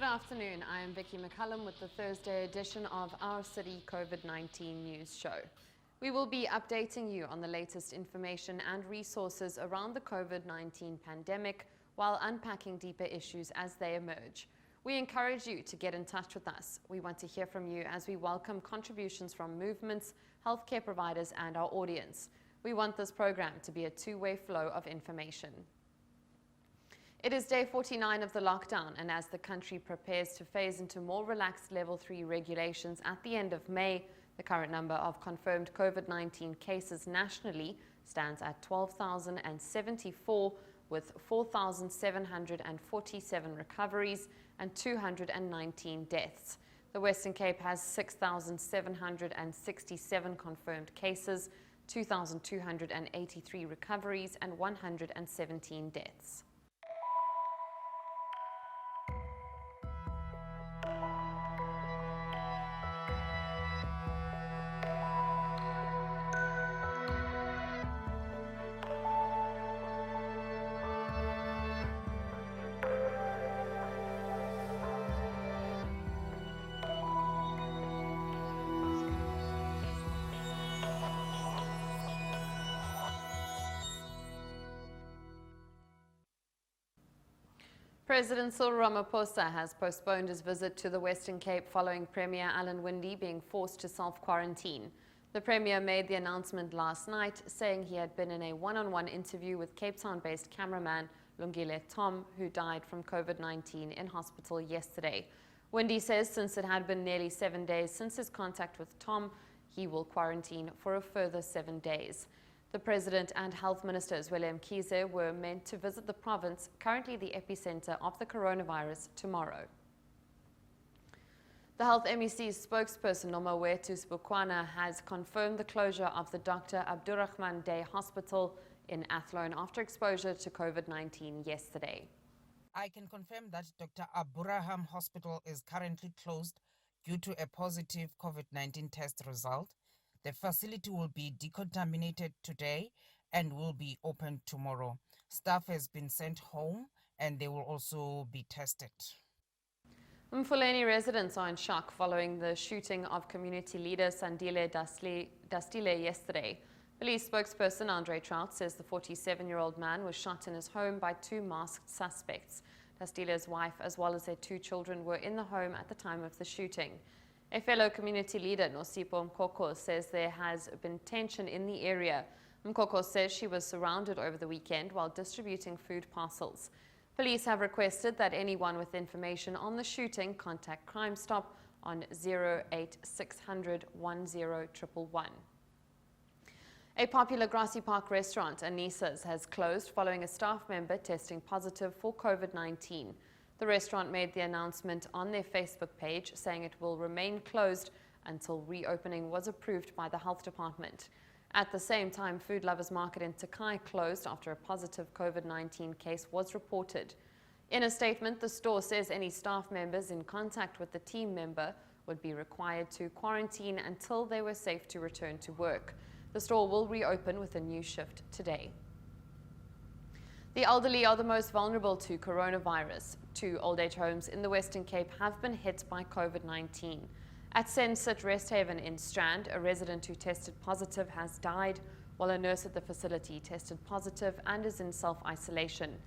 afternoon, I am Vicky McCullum with the Thursday edition of Our City COVID-19 News Show. We will be updating you on the latest information and resources around the COVID-19 pandemic while unpacking deeper issues as they emerge. We encourage you to get in touch with us. We want to hear from you as we welcome contributions from movements, healthcare providers and our audience. We want this program to be a two-way flow of information. It is day 49 of the lockdown, and as the country prepares to phase into more relaxed Level 3 regulations at the end of May, the current number of confirmed COVID-19 cases nationally stands at 12,074, with 4,747 recoveries and 219 deaths. The Western Cape has 6,767 confirmed cases, 2,283 recoveries and 117 deaths. President Cyril Ramaphosa has postponed his visit to the Western Cape following Premier Alan Winde being forced to self-quarantine. The Premier made the announcement last night, saying he had been in a one-on-one interview with Cape Town-based cameraman Lungile Tom, who died from COVID-19 in hospital yesterday. Winde says since it had been nearly 7 days since his contact with Tom, he will quarantine for a further 7 days. The President and Health Ministers, Willem Kize, were meant to visit the province, currently the epicenter of the coronavirus, tomorrow. The Health MEC's spokesperson, Nomawethu Sibukwana, has confirmed the closure of the Dr. Abdurrahman Day Hospital in Athlone after exposure to COVID-19 yesterday. I can confirm that Dr. Abraham Hospital is currently closed due to a positive COVID-19 test result. The facility will be decontaminated today and will be open tomorrow. Staff has been sent home and they will also be tested. Mfuleni residents are in shock following the shooting of community leader Sandile Dastile yesterday. Police spokesperson Andre Trout says the 47-year-old man was shot in his home by two masked suspects. Dastile's wife as well as their two children were in the home at the time of the shooting. A fellow community leader, Nosipho Mkoko, says there has been tension in the area. Mkoko says she was surrounded over the weekend while distributing food parcels. Police have requested that anyone with information on the shooting contact Crime Stop on 08600 10111. A popular Grassy Park restaurant, Anisa's, has closed following a staff member testing positive for COVID-19. The restaurant made the announcement on their Facebook page, saying it will remain closed until reopening was approved by the health department. At the same time, Food Lovers Market in Takai closed after a positive COVID-19 case was reported. In a statement, the store says any staff members in contact with the team member would be required to quarantine until they were safe to return to work. The store will reopen with a new shift today. The elderly are the most vulnerable to coronavirus. 2 old age homes in the Western Cape have been hit by COVID-19. At Sensit Rest Haven in Strand, a resident who tested positive has died, while a nurse at the facility tested positive and is in self-isolation.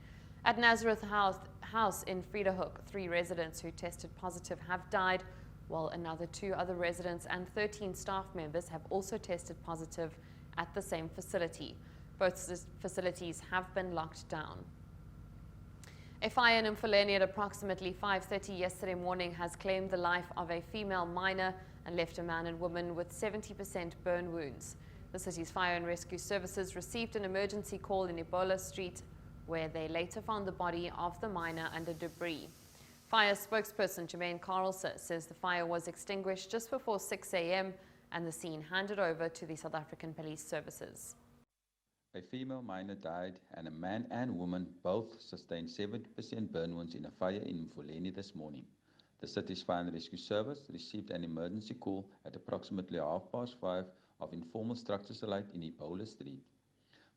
At Nazareth House in Vredehoek, 3 residents who tested positive have died, while another 2 other residents and 13 staff members have also tested positive at the same facility. Both facilities have been locked down. A fire in Mfuleni at approximately 5:30 yesterday morning has claimed the life of a female miner and left a man and woman with 70% burn wounds. The city's fire and rescue services received an emergency call in Ebola Street, where they later found the body of the miner under debris. Fire spokesperson Jermaine Carlson says the fire was extinguished just before 6 a.m. and the scene handed over to the South African Police Services. A female miner died and a man and woman both sustained 70% burn wounds in a fire in Mfuleni this morning. The city's fire and rescue service received an emergency call at approximately 5:30 of informal structures alight in Ebola Street.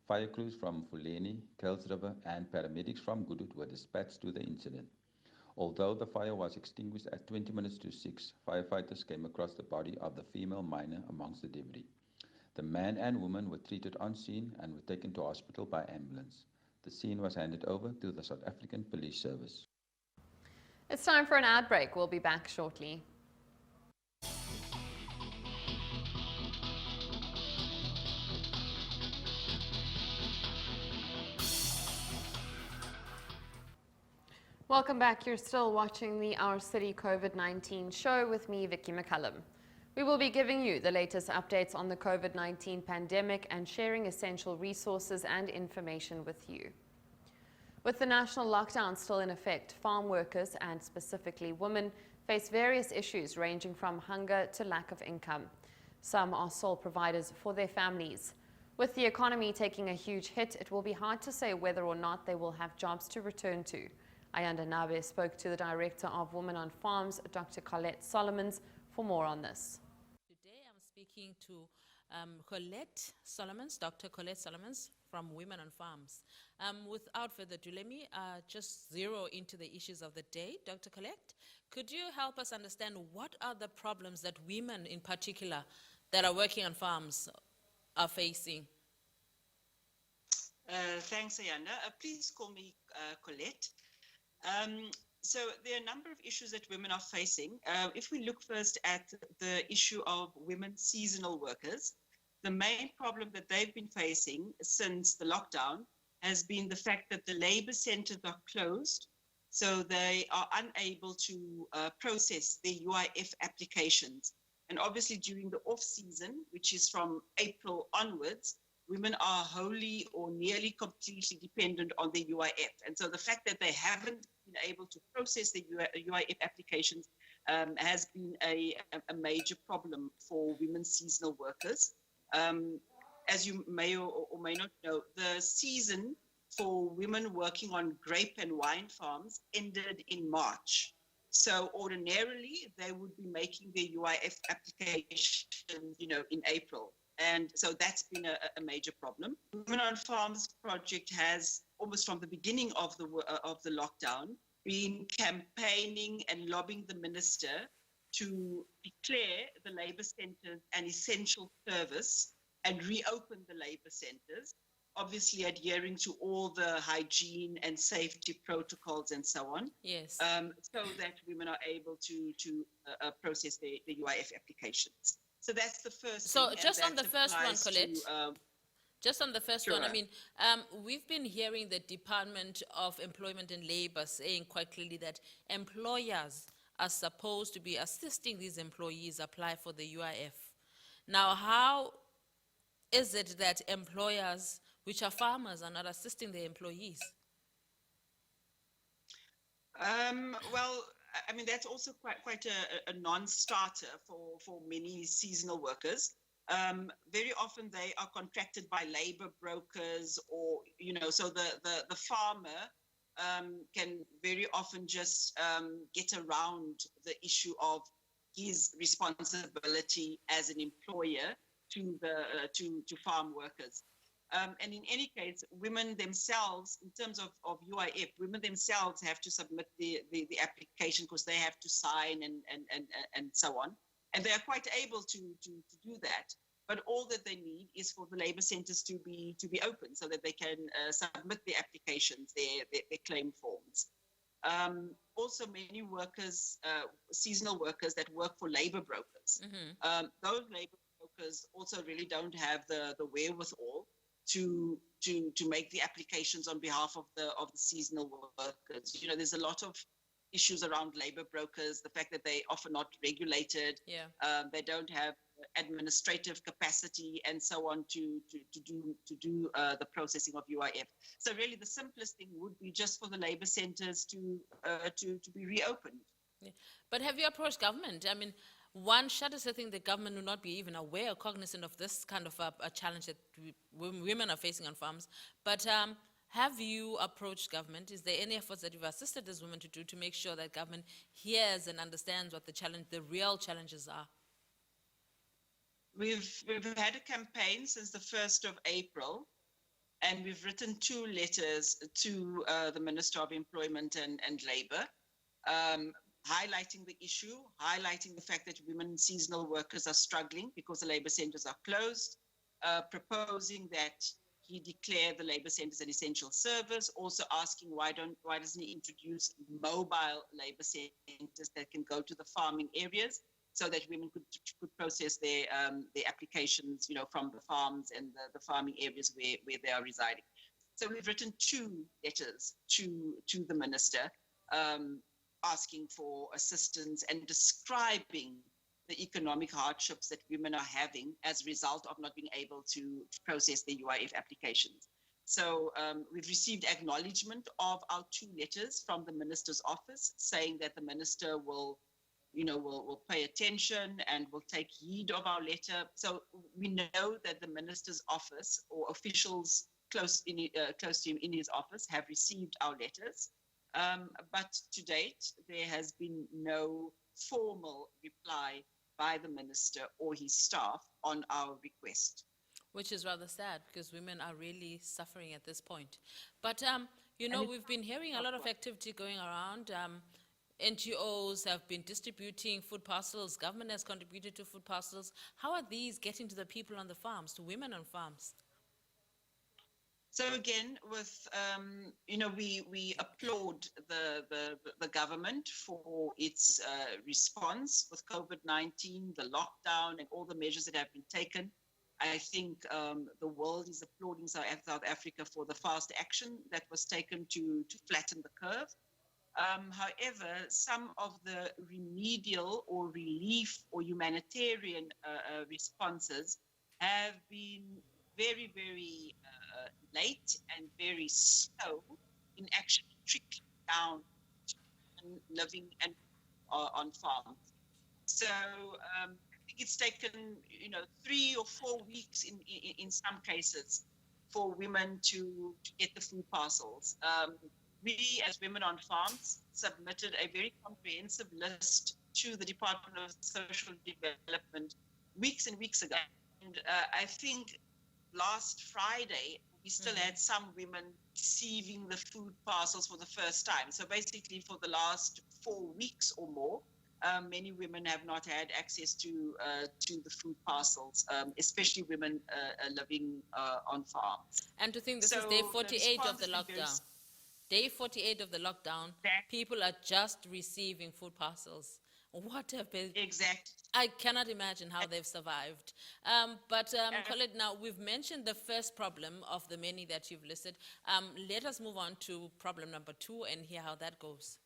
Fire crews from Mfuleni, Kuils River and paramedics from Goodwood were dispatched to the incident. Although the fire was extinguished at 20 minutes to 6, firefighters came across the body of the female miner amongst the debris. The man and woman were treated on scene and were taken to hospital by ambulance. The scene was handed over to the South African Police Service. It's time for an ad break. We'll be back shortly. Welcome back. You're still watching the Our City COVID-19 show with me, Vicky McCullum. We will be giving you the latest updates on the COVID-19 pandemic and sharing essential resources and information with you. With the national lockdown still in effect, farm workers, and specifically women, face various issues ranging from hunger to lack of income. Some are sole providers for their families. With the economy taking a huge hit, it will be hard to say whether or not they will have jobs to return to. Ayanda Nabe spoke to the Director of Women on Farms, Dr. Colette Solomons, for more on this. Today I'm speaking to Colette Solomons, Dr. Colette Solomons from Women on Farms. Without further ado, let me just zero into the issues of the day. Dr. Colette, could you help us understand what are the problems that women in particular that are working on farms are facing? Thanks, Ayanda. Please call me Colette. So there are a number of issues that women are facing. If we look first at the issue of women seasonal workers, the main problem that they've been facing since the lockdown has been the fact that the labor centers are closed, so they are unable to process their UIF applications. And obviously during the off-season, which is from April onwards, women are wholly or nearly completely dependent on their UIF. And so the fact that they haven't been able to process their UIF applications has been a major problem for women seasonal workers. As you may or may not know, the season for women working on grape and wine farms ended in March. So ordinarily, they would be making their UIF application, in April. And so that's been a major problem. Women on Farms project has, almost from the beginning of the lockdown, been campaigning and lobbying the minister to declare the labor centers an essential service and reopen the labor centers, obviously adhering to all the hygiene and safety protocols and so on. Yes. So that women are able to process the UIF applications. So that's the first So thing. just on the first one, Colette, just on the first Sure. one, I mean, we've been hearing the Department of Employment and Labor saying quite clearly that employers are supposed to be assisting these employees apply for the UIF. Now, how is it that employers, which are farmers, are not assisting their employees? Well, I mean, that's also quite a non-starter for many seasonal workers. Very often they are contracted by labor brokers or, so the farmer can very often just get around the issue of his responsibility as an employer to farm workers. And in any case, women themselves, in terms of UIF, women themselves have to submit the application because they have to sign and so on. And they are quite able to do that. But all that they need is for the labor centers to be open so that they can submit their applications, their claim forms. Also, many workers, seasonal workers that work for labor brokers, those labor brokers also really don't have the wherewithal to make the applications on behalf of the seasonal workers. There's a lot of issues around labor brokers, the fact that they often not regulated, they don't have administrative capacity and so on to do the processing of UIF. So really the simplest thing would be just for the labor centers to be reopened. Yeah. But have you approached government? I mean, one shudders to think the government will not be even aware or cognizant of this kind of a challenge that women are facing on farms. But have you approached government? Is there any efforts that you've assisted these women to do to make sure that government hears and understands what the real challenges are? We've had a campaign since the 1st of April, and we've written 2 letters to the Minister of Employment and Labour. highlighting the issue, highlighting the fact that women seasonal workers are struggling because the labor centers are closed, proposing that he declare the labor centers an essential service, also asking why doesn't he introduce mobile labor centers that can go to the farming areas so that women could process their applications, from the farms and the farming areas where they are residing. So we've written 2 letters to the minister, asking for assistance and describing the economic hardships that women are having as a result of not being able to process their UIF applications. So we've received acknowledgement of our 2 letters from the minister's office, saying that the minister will pay attention and will take heed of our letter. So we know that the minister's office or officials close to him in his office have received our letters. But to date, there has been no formal reply by the minister or his staff on our request. Which is rather sad because women are really suffering at this point. But, we've been hearing a lot of activity going around. NGOs have been distributing food parcels. Government has contributed to food parcels. How are these getting to the people on the farms, to women on farms? So again, with we applaud the government for its response with COVID-19, the lockdown, and all the measures that have been taken. I think the world is applauding South Africa for the fast action that was taken to flatten the curve. However, some of the remedial or relief or humanitarian responses have been very, very late and very slow in actually trickling down to living and on farms. So I think it's taken 3 or 4 weeks in some cases for women to get the food parcels. We, as women on farms, submitted a very comprehensive list to the Department of Social Development weeks and weeks ago. And I think last Friday, we still had some women receiving the food parcels for the first time. So basically, for the last 4 weeks or more, many women have not had access to the food parcels, especially women living on farms. And to think this is day 48 of the lockdown. Day 48 of the lockdown, people are just receiving food parcels. What have been... Exactly. I cannot imagine how they've survived. Colette, now we've mentioned the first problem of the many that you've listed. Let us move on to problem number 2 and hear how that goes.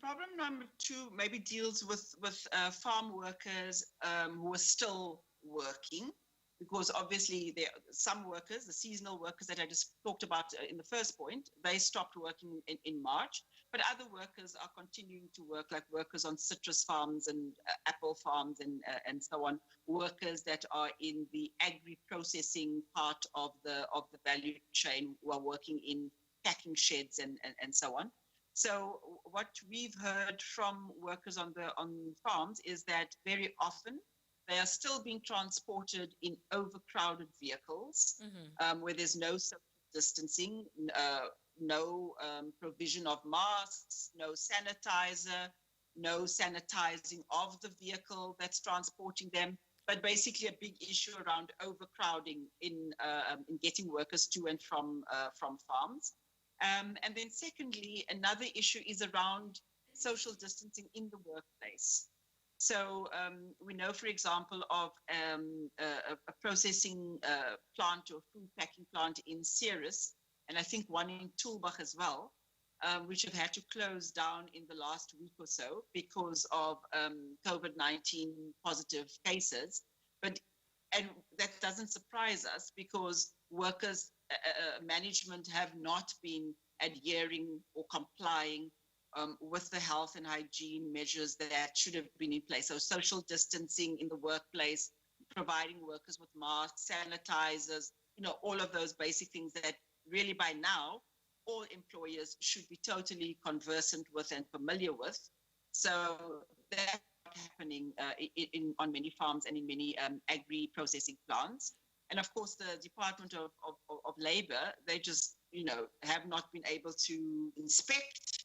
Problem number 2 maybe deals with farm workers who are still working, because obviously some workers, the seasonal workers that I just talked about in the first point, they stopped working in March, but other workers are continuing to work, like workers on citrus farms and apple farms and so on, workers that are in the agri-processing part of the value chain who are working in packing sheds and so on. So what we've heard from workers on farms is that very often they are still being transported in overcrowded vehicles, where there's no social distancing, no provision of masks, no sanitizer, no sanitizing of the vehicle that's transporting them, but basically a big issue around overcrowding in getting workers to and from farms. And then secondly, another issue is around social distancing in the workplace. So we know, for example, of a processing plant or food packing plant in Ceres, and I think one in Tulbagh as well, which have had to close down in the last week or so because of COVID-19 positive cases. And that doesn't surprise us because workers, management have not been adhering or complying with the health and hygiene measures that should have been in place. So social distancing in the workplace, providing workers with masks, sanitizers, all of those basic things that really by now all employers should be totally conversant with and familiar with. So that's happening on many farms and in many agri-processing plants. And of course, the Department of Labor, they just, have not been able to inspect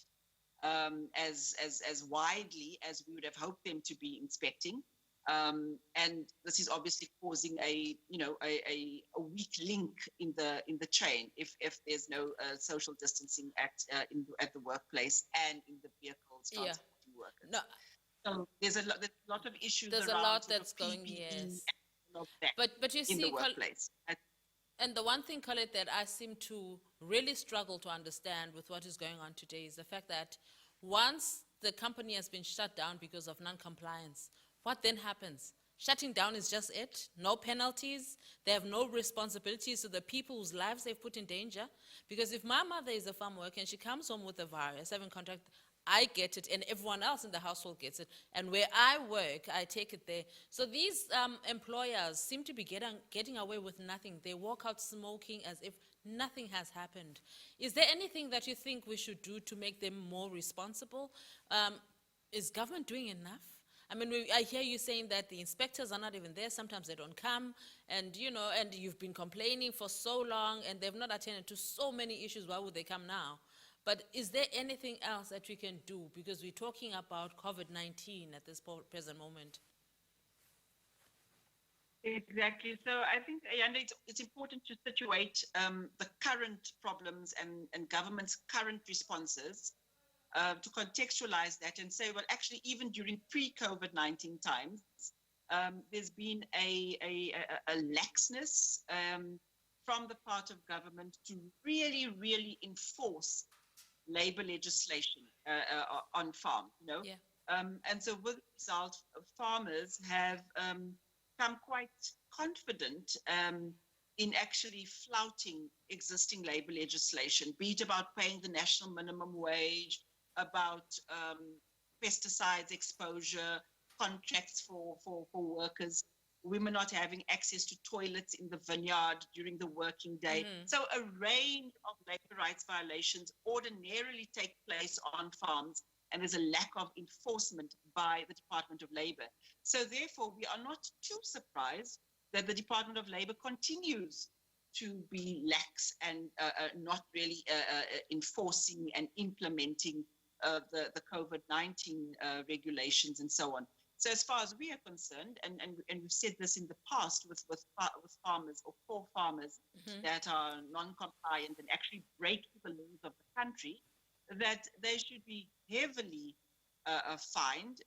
as widely as we would have hoped them to be inspecting. And this is obviously causing a weak link in the chain if there's no social distancing at the workplace and in the vehicles Yeah. transporting workers. No, So there's a lot of issues there's a around lot sort of that's going, PPE yes. and all of that But you in see, the workplace. and the one thing, Colette, that I seem to really struggle to understand with what is going on today is the fact that once the company has been shut down because of non-compliance, what then happens? Shutting down is just it? No penalties? They have no responsibilities to the people whose lives they've put in danger? Because if my mother is a farm worker and she comes home with a virus, having contact, I get it and everyone else in the household gets it. And where I work, I take it there. So these employers seem to be getting away with nothing. They walk out smoking as if nothing has happened. Is there anything that you think we should do to make them more responsible? Is government doing enough? I mean, I hear you saying that the inspectors are not even there. Sometimes they don't come. And, and you've been complaining for so long and they've not attended to so many issues. Why would they come now? But is there anything else that we can do? Because we're talking about COVID-19 at this present moment. Exactly. So I think, Ayanda, it's important to situate the current problems and government's current responses to contextualize that and say, well, actually, even during pre-COVID-19 times, there's been a laxness from the part of government to really, really enforce labor legislation on farm, Yeah. And so with the result, farmers have become quite confident in actually flouting existing labor legislation, be it about paying the national minimum wage, about pesticides exposure, contracts for workers, women not having access to toilets in the vineyard during the working day. Mm-hmm. So a range of labor rights violations ordinarily take place on farms, and there's a lack of enforcement by the Department of Labor. So therefore, we are not too surprised that the Department of Labor continues to be lax and not really enforcing and implementing the COVID-19 regulations and so on. So as far as we are concerned, and we've said this in the past with farmers or for farmers Mm-hmm. that are non-compliant and actually break the laws of the country, that they should be heavily fined,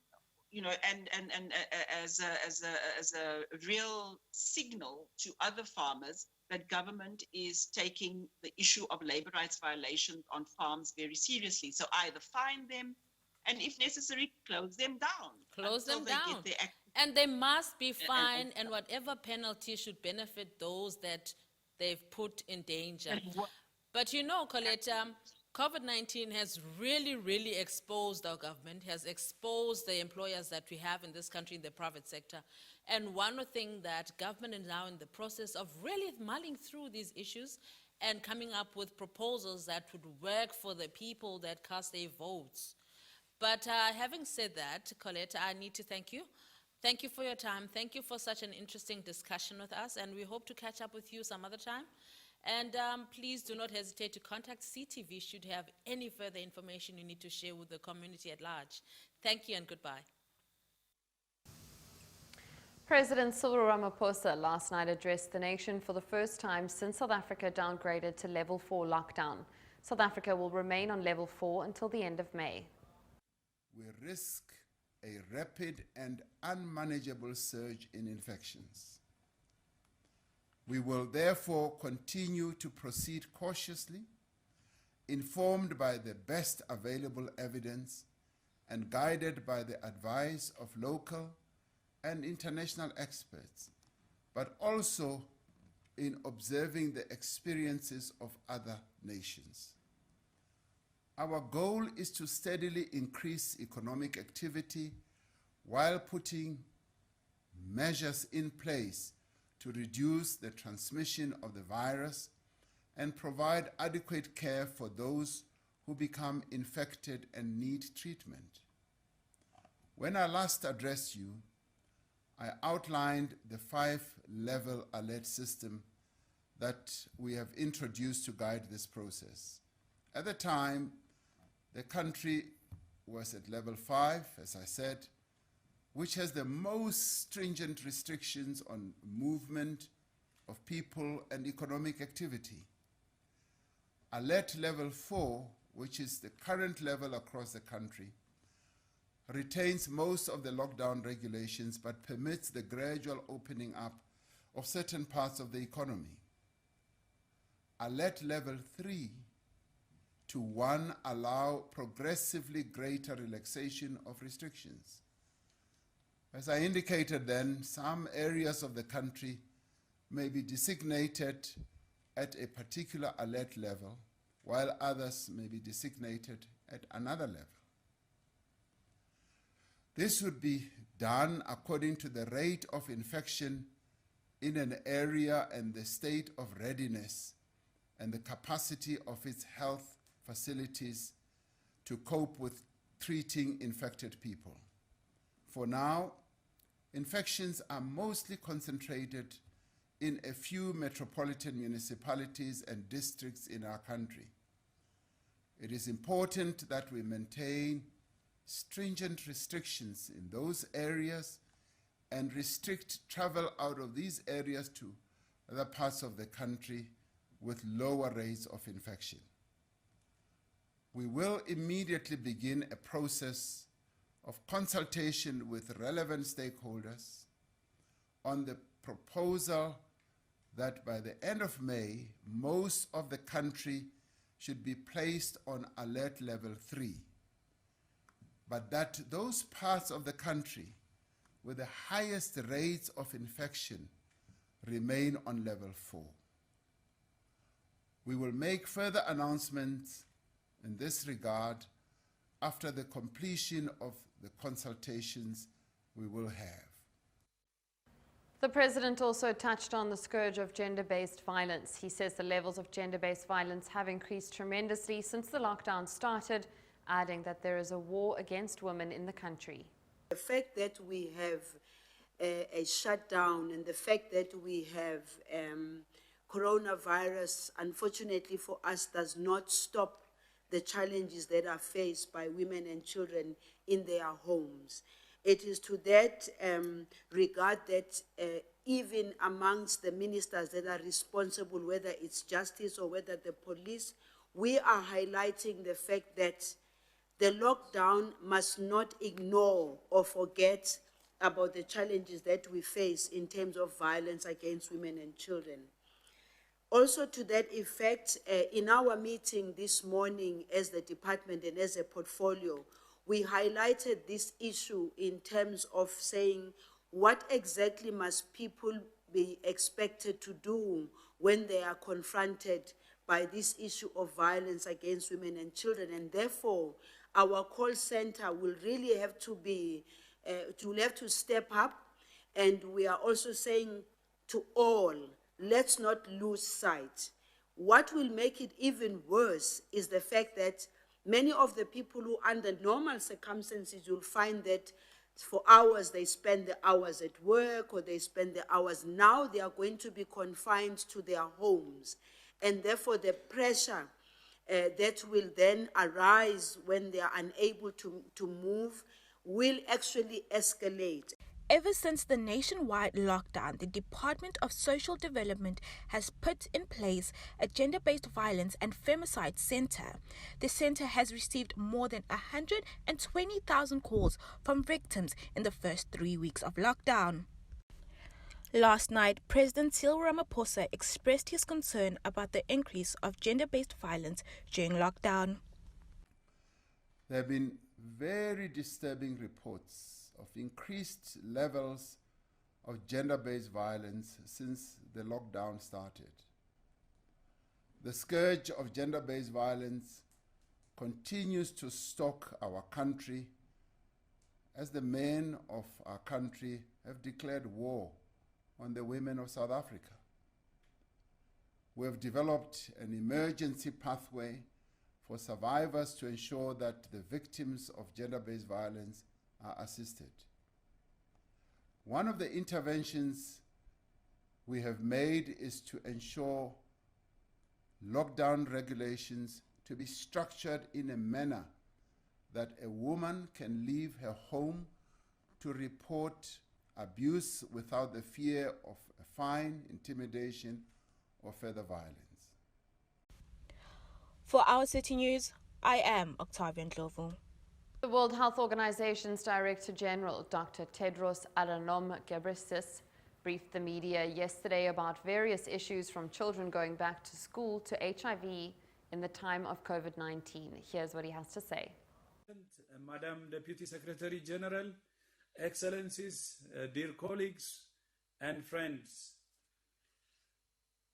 and as a real signal to other farmers that government is taking the issue of labor rights violations on farms very seriously. So either fine them, and if necessary, close them down. Close them until they down. get their And they must be fined, and whatever penalty should benefit those that they've put in danger. But Colette, COVID-19 has really, really exposed our government, has exposed the employers that we have in this country in the private sector. And one thing that government is now in the process of really mulling through these issues and coming up with proposals that would work for the people that cast their votes. But having said that, Colette, I need to thank you. Thank you for your time. Thank you for such an interesting discussion with us, and we hope to catch up with you some other time. And please do not hesitate to contact CTV should you have any further information you need to share with the community at large. Thank you and goodbye. President Cyril Ramaphosa last night addressed the nation for the first time since South Africa downgraded to level 4 lockdown. South Africa will remain on level 4 until the end of May. We risk a rapid and unmanageable surge in infections. We will therefore continue to proceed cautiously, informed by the best available evidence and guided by the advice of local and international experts, but also in observing the experiences of other nations. Our goal is to steadily increase economic activity while putting measures in place to reduce the transmission of the virus and provide adequate care for those who become infected and need treatment. When I last addressed you, I outlined the 5-level alert system that we have introduced to guide this process. At the time, the country was at level 5, as I said, which has the most stringent restrictions on movement of people and economic activity. Alert level 4, which is the current level across the country, retains most of the lockdown regulations but permits the gradual opening up of certain parts of the economy. Alert level 3 to 1 allow progressively greater relaxation of restrictions. As I indicated then, some areas of the country may be designated at a particular alert level, while others may be designated at another level. This would be done according to the rate of infection in an area and the state of readiness and the capacity of its health facilities to cope with treating infected people. For now, infections are mostly concentrated in a few metropolitan municipalities and districts in our country. It is important that we maintain stringent restrictions in those areas and restrict travel out of these areas to other parts of the country with lower rates of infection. We will immediately begin a process of consultation with relevant stakeholders on the proposal that by the end of May, most of the country should be placed on alert level 3, but that those parts of the country with the highest rates of infection remain on level 4. We will make further announcements in this regard after the completion of the consultations we will have. The President also touched on the scourge of gender-based violence. He says the levels of gender-based violence have increased tremendously since the lockdown started, adding that there is a war against women in the country. The fact that we have a shutdown and the fact that we have coronavirus, unfortunately for us, does not stop the challenges that are faced by women and children in their homes. It is to that regard that even amongst the ministers that are responsible, whether it's justice or whether the police, we are highlighting the fact that the lockdown must not ignore or forget about the challenges that we face in terms of violence against women and children. Also to that effect, in our meeting this morning as the department and as a portfolio, we highlighted this issue in terms of saying what exactly must people be expected to do when they are confronted by this issue of violence against women and children. And therefore, our call center will really have to be, have to step up. And we are also saying to all, let's not lose sight. What will make it even worse is the fact that many of the people who under normal circumstances, you'll find that for hours they spend the hours at work or they spend the hours. Now they are going to be confined to their homes. And therefore the pressure that will then arise when they are unable to move will actually escalate. Ever since the nationwide lockdown, the Department of Social Development has put in place a gender-based violence and femicide center. The center has received more than 120,000 calls from victims in the first 3 weeks of lockdown. Last night, President Cyril Ramaphosa expressed his concern about the increase of gender-based violence during lockdown. There have been very disturbing reports of increased levels of gender-based violence since the lockdown started. The scourge of gender-based violence continues to stalk our country as the men of our country have declared war on the women of South Africa. We have developed an emergency pathway for survivors to ensure that the victims of gender-based violence are assisted. One of the interventions we have made is to ensure lockdown regulations to be structured in a manner that a woman can leave her home to report abuse without the fear of a fine, intimidation, or further violence. For Our City News, I am Octavian Glovo. The World Health Organization's Director General, Dr. Tedros Adhanom Ghebreyesus, briefed the media yesterday about various issues from children going back to school to HIV in the time of COVID-19. Here's what he has to say. Madam Deputy Secretary General, Excellencies, dear colleagues and friends,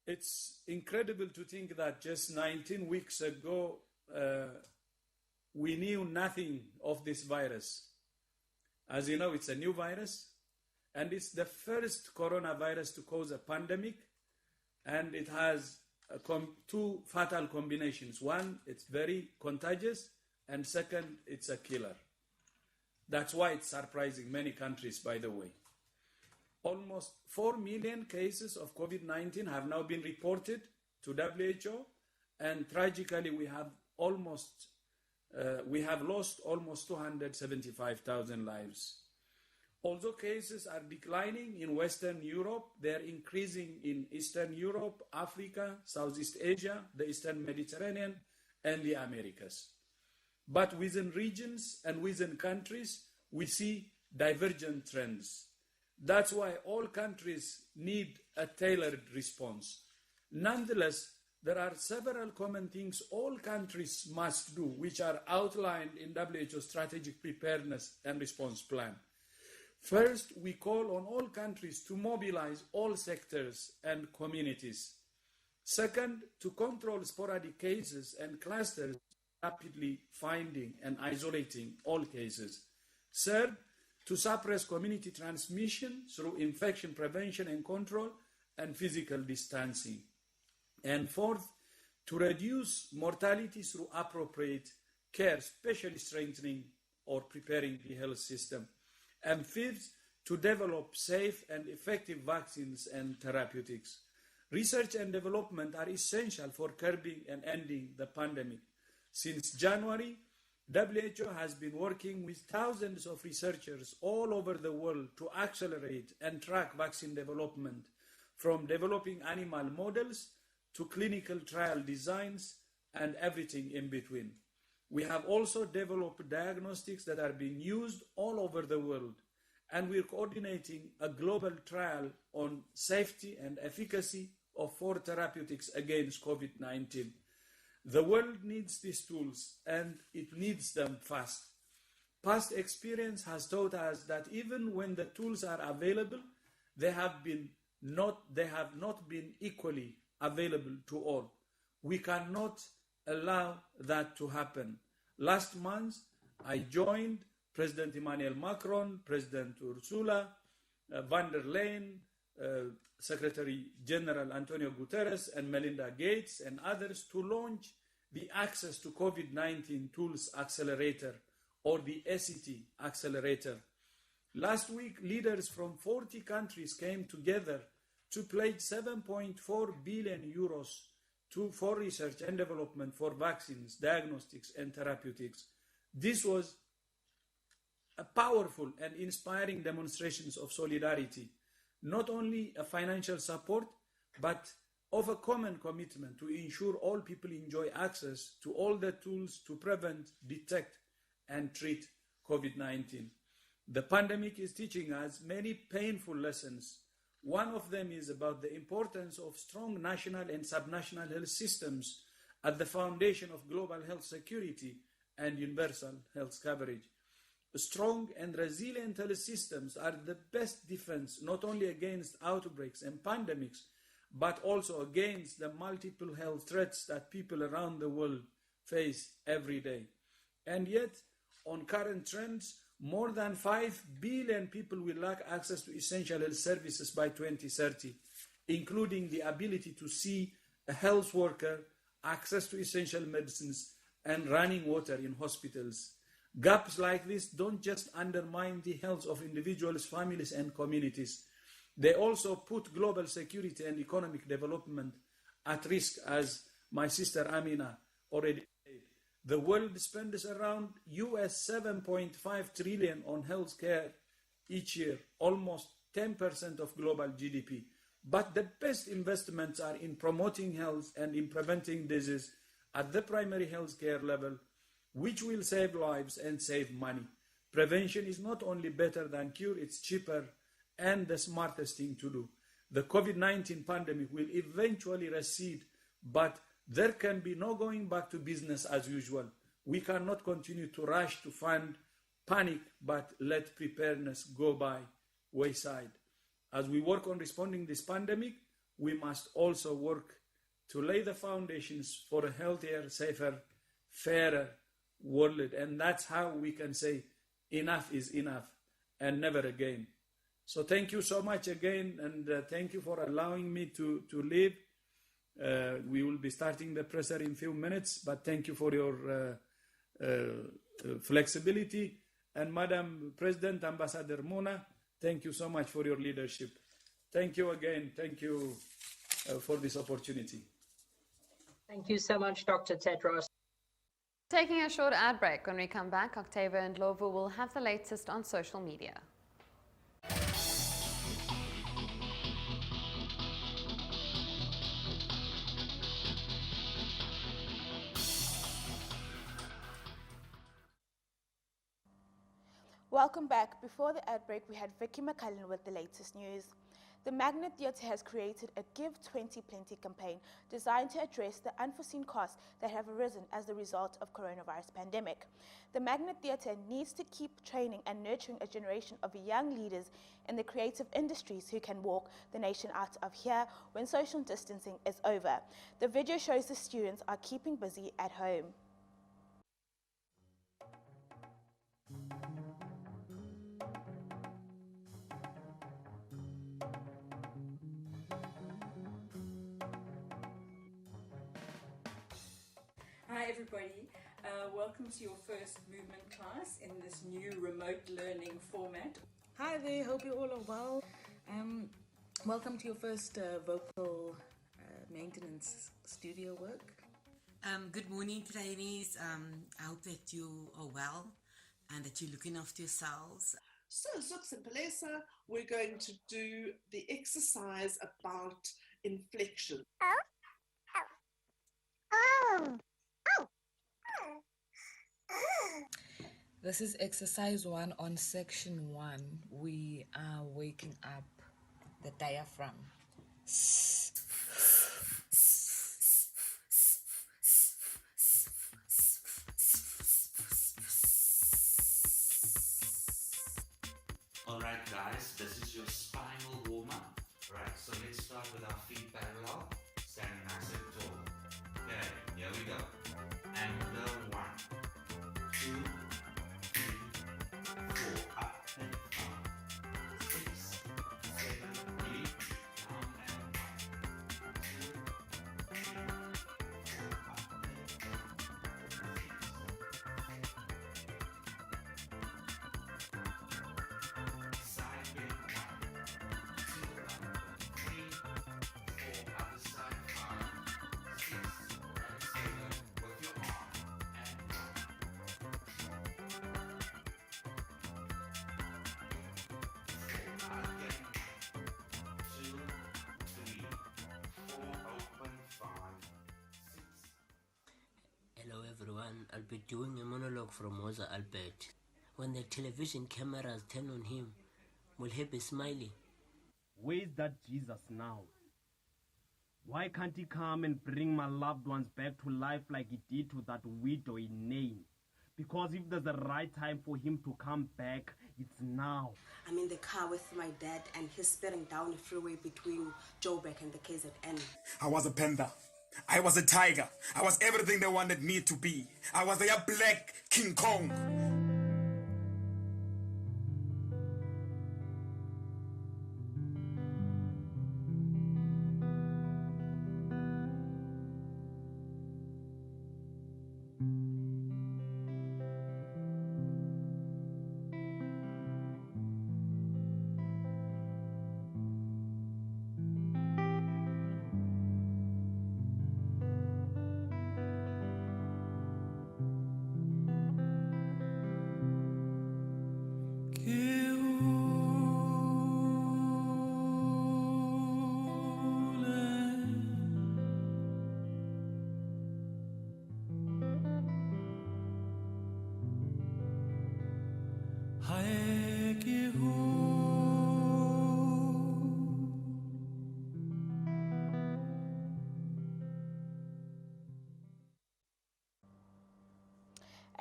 it's incredible to think that just 19 weeks ago we knew nothing of this virus. As you know, it's a new virus, and it's the first coronavirus to cause a pandemic, and it has two fatal combinations. One, it's very contagious, and second, it's a killer. That's why it's surprising many countries, by the way. Almost 4 million cases of COVID-19 have now been reported to WHO, and tragically we have lost almost 275,000 lives. Although cases are declining in Western Europe, they are increasing in Eastern Europe, Africa, Southeast Asia, the Eastern Mediterranean, and the Americas. But within regions and within countries, we see divergent trends. That's why all countries need a tailored response. Nonetheless, there are several common things all countries must do, which are outlined in WHO's Strategic Preparedness and Response Plan. First, we call on all countries to mobilize all sectors and communities. Second, to control sporadic cases and clusters, rapidly finding and isolating all cases. Third, to suppress community transmission through infection prevention and control and physical distancing. And fourth, to reduce mortality through appropriate care, especially strengthening or preparing the health system. And fifth, to develop safe and effective vaccines and therapeutics. Research and development are essential for curbing and ending the pandemic. Since January, WHO has been working with thousands of researchers all over the world to accelerate and track vaccine development, from developing animal models to clinical trial designs and everything in between. We have also developed diagnostics that are being used all over the world, and we're coordinating a global trial on safety and efficacy of 4 therapeutics against COVID-19. The world needs these tools, and it needs them fast. Past experience has taught us that even when the tools are available, they have not been equally available to all. We cannot allow that to happen. Last month, I joined President Emmanuel Macron, President Ursula von der Leyen, Secretary General Antonio Guterres, and Melinda Gates and others to launch the Access to COVID-19 Tools Accelerator, or the ACT Accelerator. Last week, leaders from 40 countries came together to pledge 7.4 billion euros for research and development for vaccines, diagnostics, and therapeutics. This was a powerful and inspiring demonstrations of solidarity, not only a financial support, but of a common commitment to ensure all people enjoy access to all the tools to prevent, detect, and treat COVID-19. The pandemic is teaching us many painful lessons. One of them is about the importance of strong national and subnational health systems at the foundation of global health security and universal health coverage. Strong and resilient health systems are the best defense not only against outbreaks and pandemics, but also against the multiple health threats that people around the world face every day. And yet, on current trends, more than 5 billion people will lack access to essential health services by 2030, including the ability to see a health worker, access to essential medicines, and running water in hospitals. Gaps like this don't just undermine the health of individuals, families, and communities. They also put global security and economic development at risk, as my sister Amina already said. The world spends around US 7.5 trillion on healthcare each year, almost 10% of global GDP. But the best investments are in promoting health and in preventing disease at the primary healthcare level, which will save lives and save money. Prevention is not only better than cure, it's cheaper and the smartest thing to do. The COVID-19 pandemic will eventually recede, but there can be no going back to business as usual. We cannot continue to rush to fund panic, but let preparedness go by wayside. As we work on responding to this pandemic, we must also work to lay the foundations for a healthier, safer, fairer world. And that's how we can say enough is enough and never again. So thank you so much again, and thank you for allowing me to leave. We will be starting the presser in a few minutes, but thank you for your flexibility. And Madam President, Ambassador Mona, thank you so much for your leadership. Thank you again. Thank you for this opportunity. Thank you so much, Dr. Tedros. Taking a short ad break. When we come back, Octavia and Lovo will have the latest on social media. Welcome back. Before the ad break, we had Vicky McCullen with the latest news. The Magnet Theatre has created a Give 20 Plenty campaign designed to address the unforeseen costs that have arisen as a result of coronavirus pandemic. The Magnet Theatre needs to keep training and nurturing a generation of young leaders in the creative industries who can walk the nation out of here when social distancing is over. The video shows the students are keeping busy at home. Hi everybody, welcome to your first movement class in this new remote learning format. Hi there, hope you all are well. Welcome to your first vocal maintenance studio work. Good morning trainees, I hope that you are well and that you're looking after yourselves. So Zuks and Palesa, we're going to do the exercise about inflection. This is exercise 1 on section 1. We are waking up the diaphragm. Alright guys, this is your spinal warm-up. Right, so let's start with our feet parallel, standing nice and tall. Okay, here we go. And 1, 2, 3, 4, up and down. 6, 7, 8, down and 1, 2, 3, 4, up and down. Side bend 1, 2 up, 3, 4, other side 5, 6, 7 with your arm and 1. Again, 2, 3, 4, open 5, 6. Hello everyone, I'll be doing a monologue from Moza Albert. When the television cameras turn on him, will he be smiling? Where's that Jesus now? Why can't he come and bring my loved ones back to life like he did to that widow in Nain? Because if there's a right time for him to come back, it's now. I'm in the car with my dad and he's speeding down the freeway between Joburg and the KZN. I was a panther. I was a tiger. I was everything they wanted me to be. I was their black King Kong.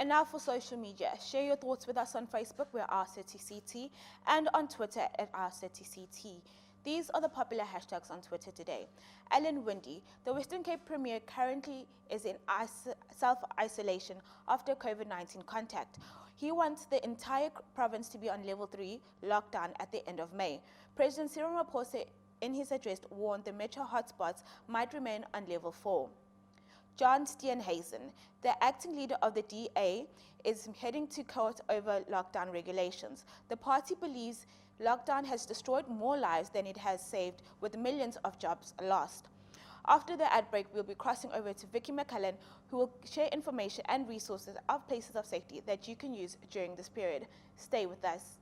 And now for social media. Share your thoughts with us on Facebook, we're RCityCT, and on Twitter at RCityCT. These are the popular hashtags on Twitter today. Alan Windy, the Western Cape Premier, currently is in self-isolation after COVID-19 contact. He wants the entire province to be on level 3 lockdown at the end of May. President Cyril Ramaphosa, in his address, warned the metro hotspots might remain on level 4. John Steenhuisen, the acting leader of the DA, is heading to court over lockdown regulations. The party believes lockdown has destroyed more lives than it has saved, with millions of jobs lost. After the ad break, we'll be crossing over to Vicky McCullen, who will share information and resources of places of safety that you can use during this period. Stay with us.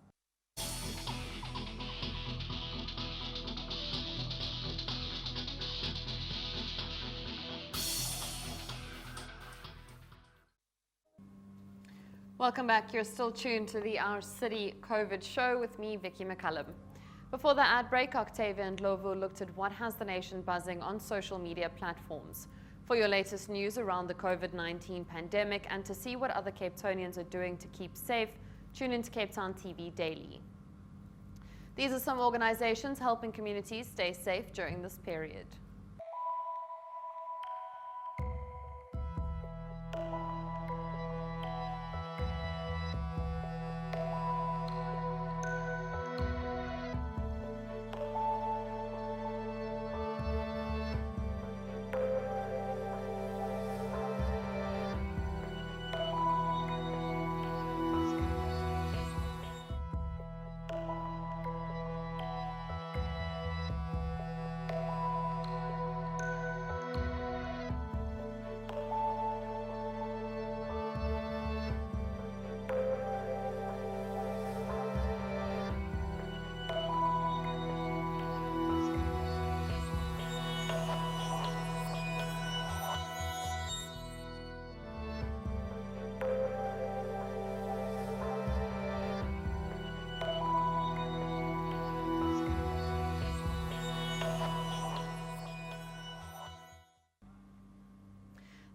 Welcome back. You're still tuned to the Our City COVID show with me, Vicky McCullum. Before the ad break, Octavia and Lovu looked at what has the nation buzzing on social media platforms. For your latest news around the COVID-19 pandemic and to see what other Cape Townians are doing to keep safe, tune into Cape Town TV daily. These are some organizations helping communities stay safe during this period.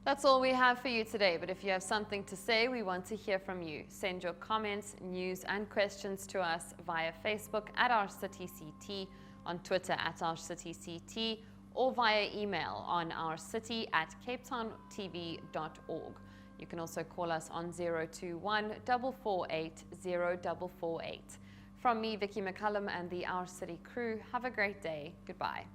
That's all we have for you today, but if you have something to say, we want to hear from you. Send your comments, news and questions to us via Facebook at OurCityCT, on Twitter at OurCityCT, or via email on ourcity@capetowntv.org. You can also call us on 021 448 0448. From me, Vicky McCullum, and the Our City crew, have a great day. Goodbye.